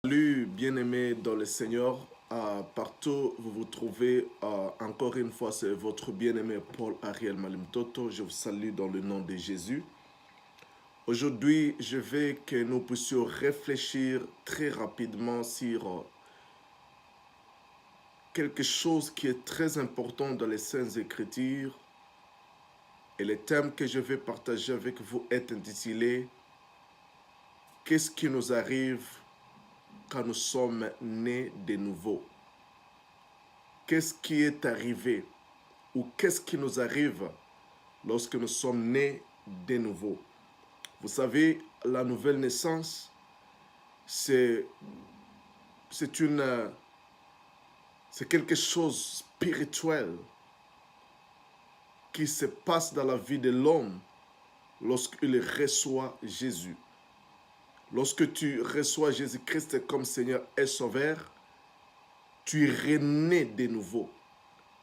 Salut bien-aimés dans le Seigneur, partout où vous vous trouvez, encore une fois c'est votre bien-aimé Paul Ariel Malimtoto, je vous salue dans le nom de Jésus. Aujourd'hui je veux que nous puissions réfléchir très rapidement sur quelque chose qui est très important dans les Saintes Écritures, et le thème que je vais partager avec vous est intitulé « Qu'est-ce qui nous arrive quand nous sommes nés de nouveau ?» Qu'est-ce qui est arrivé ou qu'est-ce qui nous arrive lorsque nous sommes nés de nouveau? Vous savez, la nouvelle naissance, c'est quelque chose de spirituel qui se passe dans la vie de l'homme lorsqu'il reçoit Jésus. Lorsque tu reçois Jésus-Christ comme Seigneur et Sauveur, tu es rené de nouveau.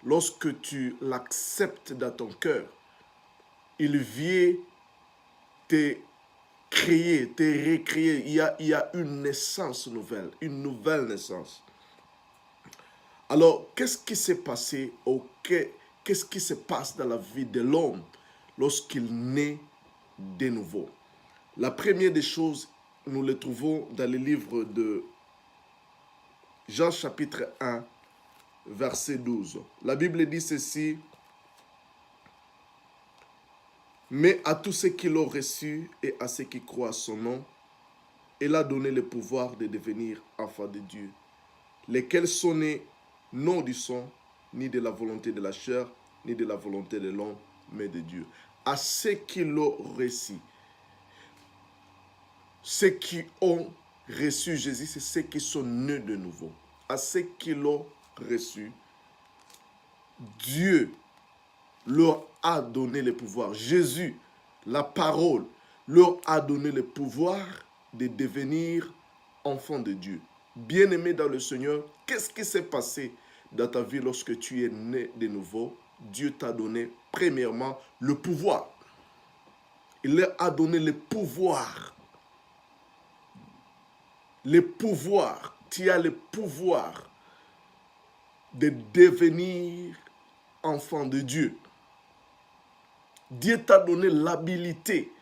Lorsque tu l'acceptes dans ton cœur, il vient te créer, te recréer. Il y a une naissance nouvelle, une nouvelle naissance. Alors, qu'est-ce qui s'est passé qu'est-ce qui se passe dans la vie de l'homme lorsqu'il naît de nouveau? La première des choses, nous le trouvons dans le livre de Jean chapitre 1, verset 12. La Bible dit ceci: mais à tous ceux qui l'ont reçu et à ceux qui croient à son nom, il a donné le pouvoir de devenir enfants de Dieu, lesquels sont nés non du sang, ni de la volonté de la chair, ni de la volonté de l'homme, mais de Dieu. À ceux qui l'ont reçu. Ceux qui ont reçu Jésus, c'est ceux qui sont nés de nouveau. À ceux qui l'ont reçu, Dieu leur a donné le pouvoir. Jésus, la parole, leur a donné le pouvoir de devenir enfants de Dieu. Bien-aimé dans le Seigneur, qu'est-ce qui s'est passé dans ta vie lorsque tu es né de nouveau? Dieu t'a donné premièrement le pouvoir. Il leur a donné le pouvoir. Le pouvoir. Tu as le pouvoir de devenir enfant de Dieu. Dieu t'a donné l'habilité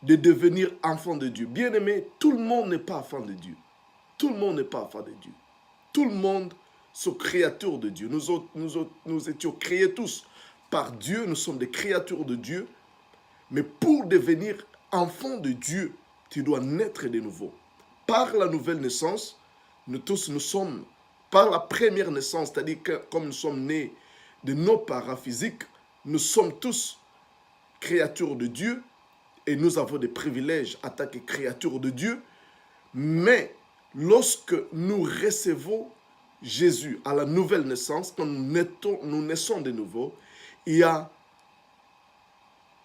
de devenir enfant de Dieu. Bien-aimé, tout le monde n'est pas enfant de Dieu. Tout le monde n'est pas enfant de Dieu. Tout le monde sont créatures de Dieu. Nous étions créés tous par Dieu. Nous sommes des créatures de Dieu. Mais pour devenir enfant de Dieu, tu dois naître de nouveau. Par la nouvelle naissance, nous tous, nous sommes, par la première naissance, c'est-à-dire que comme nous sommes nés de nos parents physiques, nous sommes tous créatures de Dieu et nous avons des privilèges en tant que créatures de Dieu. Mais lorsque nous recevons Jésus à la nouvelle naissance, quand nous naissons de nouveau, il y a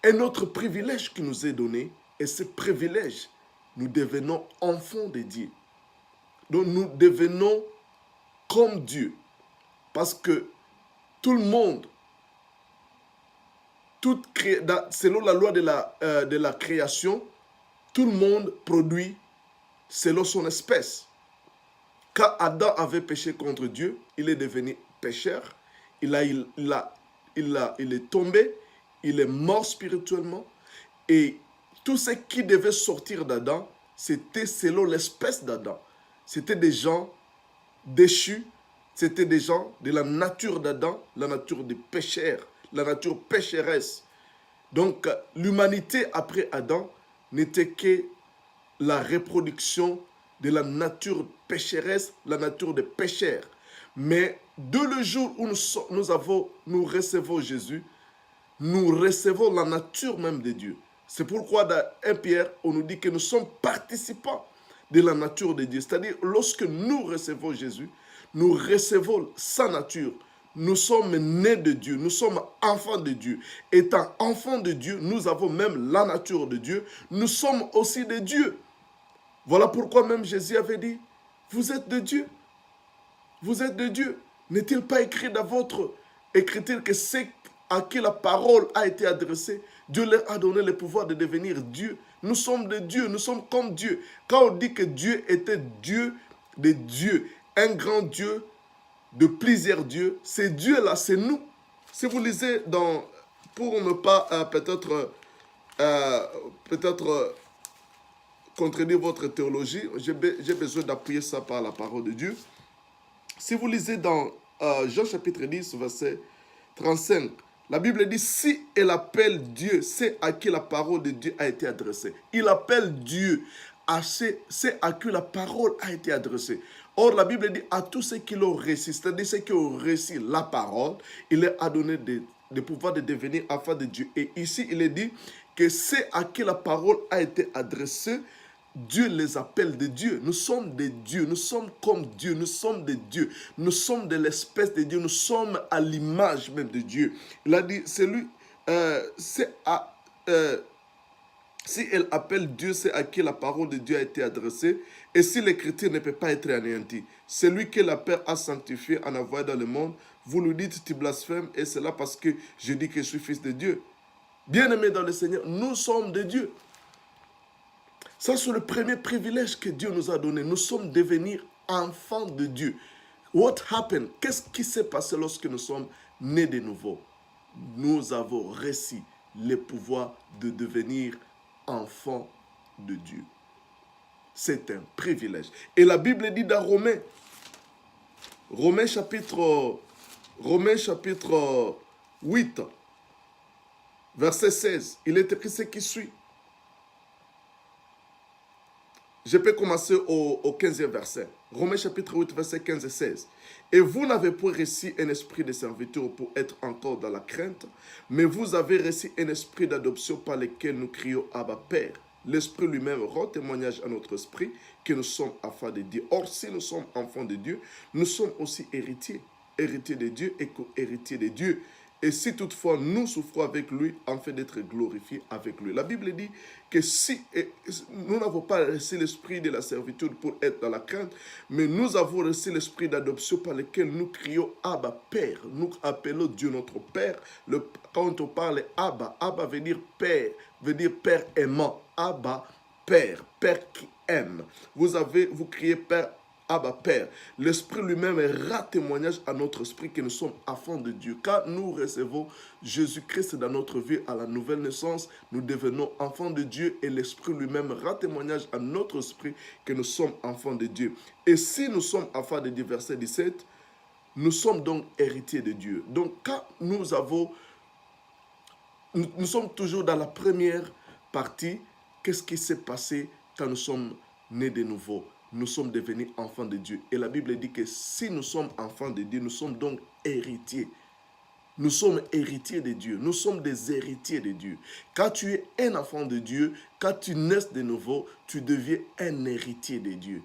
un autre privilège qui nous est donné, et ce privilège, nous devenons enfants de Dieu. Donc nous devenons comme Dieu. Parce que tout le monde, selon la loi de la création, tout le monde produit selon son espèce. Quand Adam avait péché contre Dieu, il est devenu pécheur, il est tombé, il est mort spirituellement, et tout ce qui devait sortir d'Adam, c'était selon l'espèce d'Adam. C'était des gens déchus, c'était des gens de la nature d'Adam, la nature des pécheurs, la nature pécheresse. Donc l'humanité après Adam n'était que la reproduction de la nature pécheresse, la nature des pécheurs. Mais dès le jour où nous recevons Jésus, nous recevons la nature même de Dieu. C'est pourquoi dans 1 Pierre, on nous dit que nous sommes participants de la nature de Dieu. C'est-à-dire, lorsque nous recevons Jésus, nous recevons sa nature. Nous sommes nés de Dieu, nous sommes enfants de Dieu. Étant enfants de Dieu, nous avons même la nature de Dieu. Nous sommes aussi de Dieu. Voilà pourquoi même Jésus avait dit, vous êtes de Dieu. Vous êtes de Dieu. N'est-il pas écrit dans votre écriture que ceux à qui la parole a été adressée, Dieu leur a donné le pouvoir de devenir Dieu. Nous sommes des dieux, nous sommes comme Dieu. Quand on dit que Dieu était Dieu de Dieu, un grand Dieu de plusieurs dieux, c'est Dieu là, c'est nous. Si vous lisez dans, pour ne pas peut-être contredire votre théologie, j'ai besoin d'appuyer ça par la parole de Dieu. Si vous lisez dans Jean chapitre 10, verset 35, la Bible dit, si elle appelle Dieu, c'est à qui la parole de Dieu a été adressée. Il appelle Dieu, c'est à qui la parole a été adressée. Or, la Bible dit, à tous ceux qui l'ont reçu, c'est-à-dire ceux qui ont reçu la parole, il leur a donné le pouvoir de devenir enfants de Dieu. Et ici, il est dit que c'est à qui la parole a été adressée, Dieu les appelle des dieux. Nous sommes des dieux. Nous sommes comme Dieu. Nous sommes des dieux. Nous sommes de l'espèce de Dieu. Nous sommes à l'image même de Dieu. Il a dit, si elle appelle Dieu, c'est à qui la parole de Dieu a été adressée. Et si l'écriture ne peut pas être anéantie, celui que la Père a sanctifié en envoyé dans le monde, vous lui dites, tu blasphèmes, et c'est là parce que je dis que je suis fils de Dieu. Bien-aimés dans le Seigneur, nous sommes des dieux. Ça, c'est le premier privilège que Dieu nous a donné. Nous sommes devenus enfants de Dieu. What happened? Qu'est-ce qui s'est passé lorsque nous sommes nés de nouveau? Nous avons reçu le pouvoir de devenir enfants de Dieu. C'est un privilège. Et la Bible dit dans Romains chapitre 8, verset 16, il est écrit ce qui suit. Je peux commencer au 15e verset. Romains chapitre 8, verset 15 et 16. Et vous n'avez pas reçu un esprit de servitude pour être encore dans la crainte, mais vous avez reçu un esprit d'adoption par lequel nous crions Abba Père. L'Esprit lui-même rend témoignage à notre esprit que nous sommes enfants de Dieu. Or, si nous sommes enfants de Dieu, nous sommes aussi héritiers. Héritiers de Dieu et co-héritiers de Dieu. Et si toutefois nous souffrons avec lui, afin d'être glorifiés avec lui. La Bible dit que si nous n'avons pas reçu l'esprit de la servitude pour être dans la crainte, mais nous avons reçu l'esprit d'adoption par lequel nous crions Abba Père. Nous appelons Dieu notre Père. Quand on parle Abba, Abba veut dire Père, veut dire Père aimant. Abba, Père, Père qui aime. Vous criez Père, Abba Père. L'Esprit lui-même rend témoignage à notre esprit que nous sommes enfants de Dieu. Quand nous recevons Jésus-Christ dans notre vie à la nouvelle naissance, nous devenons enfants de Dieu et l'Esprit lui-même rend témoignage à notre esprit que nous sommes enfants de Dieu. Et si nous sommes enfants de Dieu, verset 17, nous sommes donc héritiers de Dieu. Donc quand nous sommes toujours dans la première partie, qu'est-ce qui s'est passé quand nous sommes nés de nouveau? Nous sommes devenus enfants de Dieu. Et la Bible dit que si nous sommes enfants de Dieu, nous sommes donc héritiers. Nous sommes héritiers de Dieu. Nous sommes des héritiers de Dieu. Quand tu es un enfant de Dieu, quand tu nais de nouveau, tu deviens un héritier de Dieu.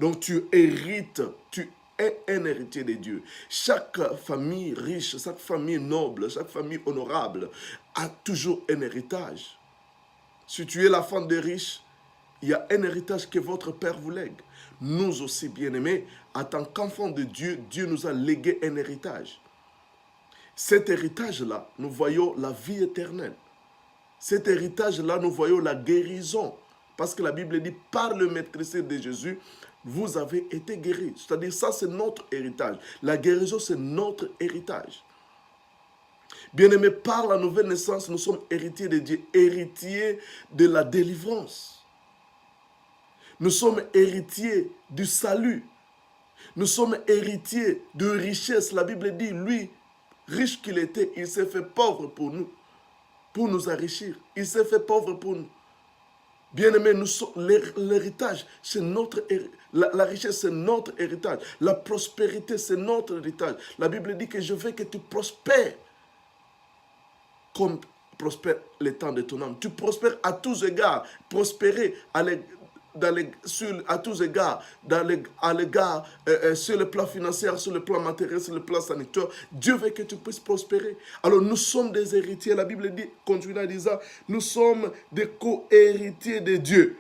Donc tu hérites, tu es un héritier de Dieu. Chaque famille riche, chaque famille noble, chaque famille honorable a toujours un héritage. Si tu es l'enfant des riches, il y a un héritage que votre Père vous lègue. Nous aussi, bien-aimés, en tant qu'enfants de Dieu, Dieu nous a légué un héritage. Cet héritage-là, nous voyons la vie éternelle. Cet héritage-là, nous voyons la guérison. Parce que la Bible dit, par le maîtrise de Jésus, vous avez été guéris. C'est-à-dire, ça, c'est notre héritage. La guérison, c'est notre héritage. Bien-aimés, par la nouvelle naissance, nous sommes héritiers de Dieu, héritiers de la délivrance. Nous sommes héritiers du salut. Nous sommes héritiers de richesse. La Bible dit, lui, riche qu'il était, il s'est fait pauvre pour nous enrichir. Il s'est fait pauvre pour nous. Bien-aimés, l'héritage, c'est la richesse, c'est notre héritage. La prospérité, c'est notre héritage. La Bible dit que je veux que tu prospères comme prospère le temps de ton âme. Tu prospères à tous égards. Prospérer à tous égards, sur le plan financier, sur le plan matériel, sur le plan sanitaire. Dieu veut que tu puisses prospérer. Alors nous sommes des héritiers. La Bible dit, continue à dire ça, nous sommes des co-héritiers de Dieu.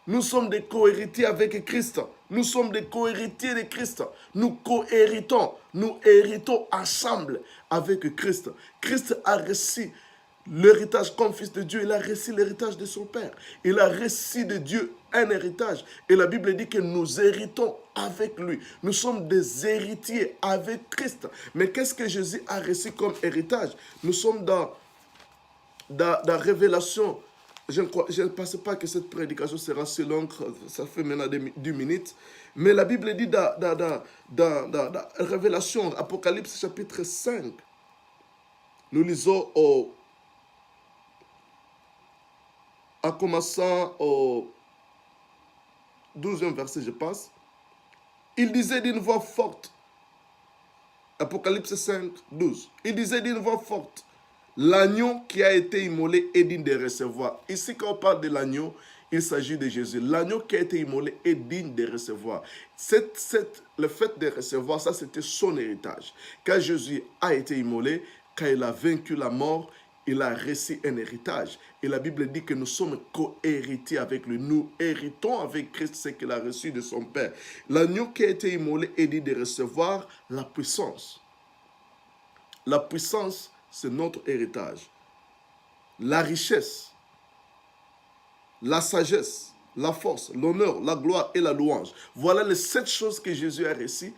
Nous sommes des co-héritiers avec Christ. Nous sommes des co-héritiers de Christ. Nous co-héritons. Nous héritons ensemble avec Christ. Christ a reçu l'héritage comme fils de Dieu. Il a reçu l'héritage de son Père. Il a reçu de Dieu un héritage. Et la Bible dit que nous héritons avec lui. Nous sommes des héritiers avec Christ. Mais qu'est-ce que Jésus a reçu comme héritage? Nous sommes dans Révélation. Je ne pense pas que cette prédication sera si longue, ça fait maintenant 2 minutes. Mais la Bible dit dans Révélation, Apocalypse chapitre 5, nous lisons en commençant au 12e verset, je pense. Il disait d'une voix forte, Apocalypse 5, 12, il disait d'une voix forte, l'agneau qui a été immolé est digne de recevoir. Ici, quand on parle de l'agneau, il s'agit de Jésus. L'agneau qui a été immolé est digne de recevoir. Le fait de recevoir, ça c'était son héritage. Quand Jésus a été immolé, quand il a vaincu la mort, il a reçu un héritage. Et la Bible dit que nous sommes co-héritiers avec lui. Nous héritons avec Christ ce qu'il a reçu de son Père. L'agneau qui a été immolé est digne de recevoir la puissance. La puissance, c'est notre héritage. La richesse, la sagesse, la force, l'honneur, la gloire et la louange. Voilà les 7 choses que Jésus a reçues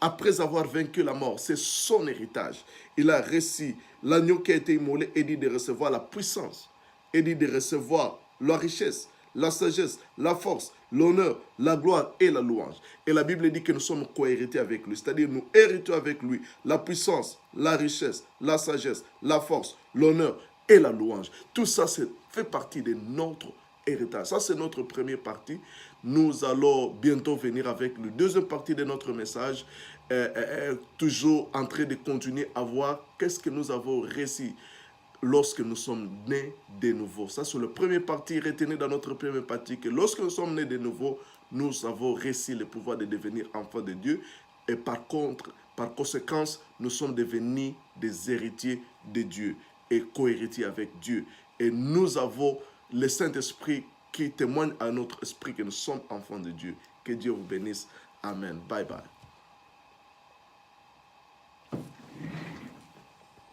après avoir vaincu la mort. C'est son héritage. Il a reçu l'agneau qui a été immolé et dit de recevoir la puissance, et dit de recevoir la richesse, la sagesse, la force, l'honneur, la gloire et la louange. Et la Bible dit que nous sommes co-hérités avec lui, c'est-à-dire nous héritons avec lui la puissance, la richesse, la sagesse, la force, l'honneur et la louange. Tout ça fait partie de notre héritage. Ça, c'est notre première partie. Nous allons bientôt venir avec la deuxième partie de notre message, toujours en train de continuer à voir qu'est-ce que nous avons reçu lorsque nous sommes nés de nouveau. Ça, c'est la première partie. Retenez dans notre première partie que lorsque nous sommes nés de nouveau, nous avons reçu le pouvoir de devenir enfants de Dieu. Et par conséquence, nous sommes devenus des héritiers de Dieu et co-héritiers avec Dieu. Et nous avons le Saint-Esprit qui témoigne à notre esprit que nous sommes enfants de Dieu. Que Dieu vous bénisse. Amen. Bye bye.